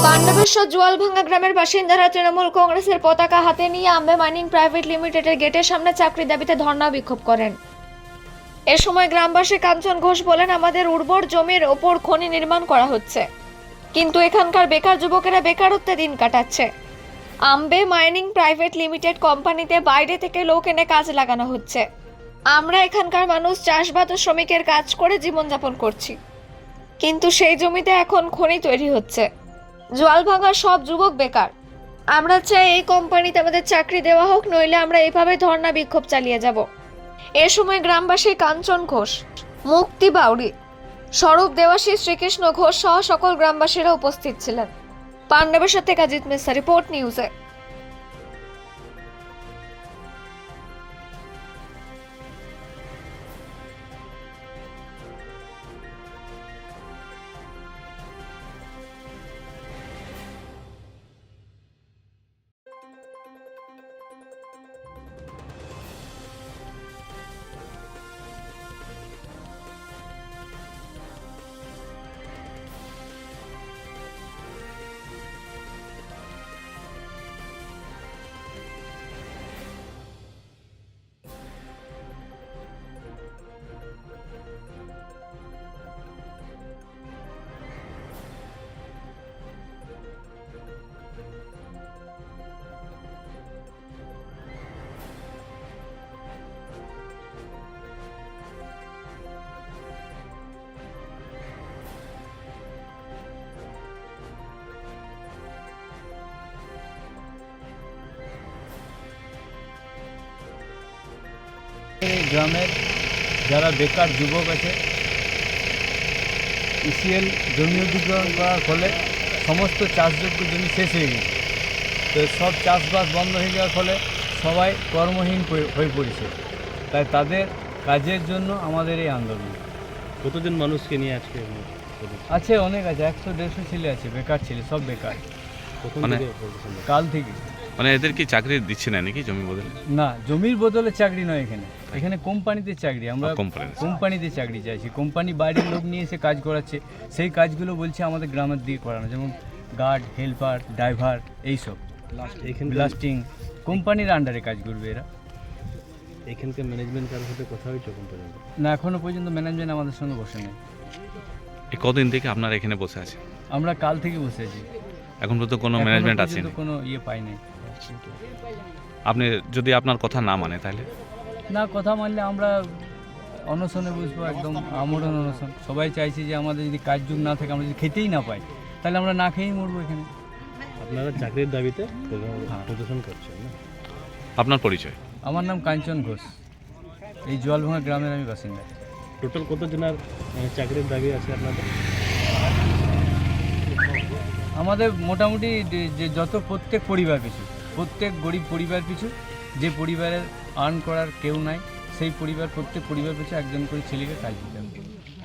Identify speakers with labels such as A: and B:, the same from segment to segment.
A: পাণ্ডবেশ্বর জোয়ালভাঙ্গা গ্রামের বাসিন্দারা তৃণমূল কংগ্রেসের পতাকা হাতে নিয়ে আম্বে মাইনিং প্রাইভেট লিমিটেডের গেটের সামনে চাকরি দাবিতে ধর্ণা বিক্ষোভ করেন। এ সময় গ্রামবাসী কাঞ্চন ঘোষ বলেন, আমাদের উর্বর জমির ওপর খনি নির্মাণ করা হচ্ছে, কিন্তু এখানকার বেকার যুবকেরা বেকারত্বে দিন কাটাচ্ছে। আম্বে মাইনিং প্রাইভেট লিমিটেড কোম্পানিতে বাইরে থেকে লোক এনে কাজ লাগানো হচ্ছে। আমরা এখানকার মানুষ চাষবাস ও শ্রমিকের কাজ করে জীবনযাপন করছি, কিন্তু সেই জমিতে এখন খনি তৈরি হচ্ছে। জোয়ালভাঙ্গার সব যুবক বেকার। আমরা চাই এই কোম্পানিতে আমাদের চাকরি দেওয়া হোক, নইলে আমরা এইভাবে ধর্ণা বিক্ষোভ চালিয়ে যাব। এ সময় গ্রামবাসী কাঞ্চন ঘোষ, মুক্তি বাউরি, স্বরূপ দেবাশী, শ্রীকৃষ্ণ ঘোষ সহ সকল গ্রামবাসীরা উপস্থিত ছিলেন। পাণ্ডবেশ্বর থেকে অজিত মিশ্রা, রিপোর্ট নিউজে।
B: গ্রামের যারা বেকার যুবক আছে, ইসিএল জমি অধিগ্রহণ করার ফলে সমস্ত চাষযোগ্য জমি শেষ হয়ে গেছে। তো সব চাষবাস বন্ধ হয়ে যাওয়ার ফলে সবাই কর্মহীন হয়ে পড়েছে। তাই তাদের কাজের জন্য আমাদের এই আন্দোলন।
C: কতজন মানুষকে নিয়ে আজকে
B: আছে? অনেক আছে, 100-150 ছেলে আছে, বেকার ছেলে, সব বেকার।
C: মানে
B: কাল থেকে।
C: মানে এদের কি চাকরি দিচ্ছে না নাকি জমি বদলে?
B: না, জমির বদলে চাকরি নয়, এখানে কোম্পানিতে চাকরি। আমরা কোম্পানিতে চাকরি চাইছি। কোম্পানি বাইরের লোক নিয়ে এসে কাজ করাচ্ছে, সেই কাজগুলো বলছে আমাদের গ্রামের দিকে করানো, যেমন গার্ড, হেল্পার, ড্রাইভার, এইসব ব্লাস্টিং। কোম্পানির আন্ডারে কাজ করবে এরা।
C: এখানকার ম্যানেজমেন্ট কারোর সাথে কথা হয়েছে এখন পর্যন্ত?
B: না, এখনো পর্যন্ত ম্যানেজমেন্ট আমাদের সঙ্গে বসে নেই।
C: কতদিন থেকে আপনারা এখানে বসে আছেন?
B: আমরা কাল থেকে বসে আছি।
C: এখন পর্যন্ত কোনো ম্যানেজমেন্ট আছে না?
B: কোনো পাই নাই।
C: আপনি যদি আপনার কথা না মানে তাহলে?
B: না, কথা মানলে আমরা অনশনে বসবো, একদম আমরণ অনশন। সবাই চাইছে যে আমাদের যদি কাজযোগ না থাকে, আমরা যদি খেতেই না পাই, তাহলে আমরা না খেয়েই মরবো এখানে।
C: আপনারা চাকরির দাবিতে প্রদর্শন করছেন না? আপনার পরিচয়?
B: আমার নাম কাঞ্চন ঘোষ, এই জোয়ালভাঙ্গা গ্রামের আমি বাসিন্দা।
C: টোটাল কতজনের চাকরির দাবি আছে আপনাদের?
B: আমাদের মোটামুটি যে যত প্রত্যেক পরিবার পিছু, প্রত্যেক গরিব পরিবার পিছু, যে পরিবারের আর্ন করার কেউ নাই, সেই প্রত্যেক পরিবার পিছু একজন করে ছেলেকে কাজ দিতে হবে।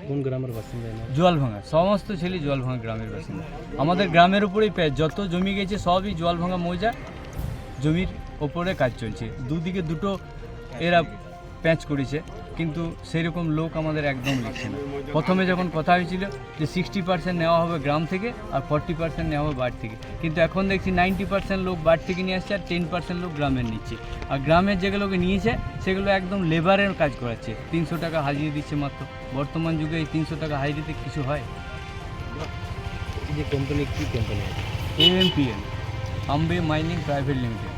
C: কোন গ্রামের বাসিন্দা?
B: জোয়ালভাঙ্গা, সমস্ত ছেলে জোয়ালভাঙ্গা গ্রামের বাসিন্দা। আমাদের গ্রামের উপরেই যত জমি গেছে সবই জোয়ালভাঙ্গা মৌজা জমির ওপরে কাজ চলছে। দুদিকে দুটো এরা প্যাঁচ করেছে, কিন্তু সেরকম লোক আমাদের একদম লিখছে না। প্রথমে যখন কথা হয়েছিল যে 60% নেওয়া হবে গ্রাম থেকে আর 40% নেওয়া হবে বাড়ি থেকে, কিন্তু এখন দেখছি 90% লোক বাড়ি থেকে নিয়ে আসছে আর 10% লোক গ্রামের নিচ্ছে। আর গ্রামের যেগুলোকে নিয়েছে সেগুলো একদম লেবারের কাজ করাচ্ছে, 300 টাকা হাজিয়ে দিচ্ছে মাত্র। বর্তমান যুগে এই 300 টাকা হাজিরিতে কিছু হয়?
C: যে কোম্পানি, কি company?
B: AMPL, Ambe mining private limited.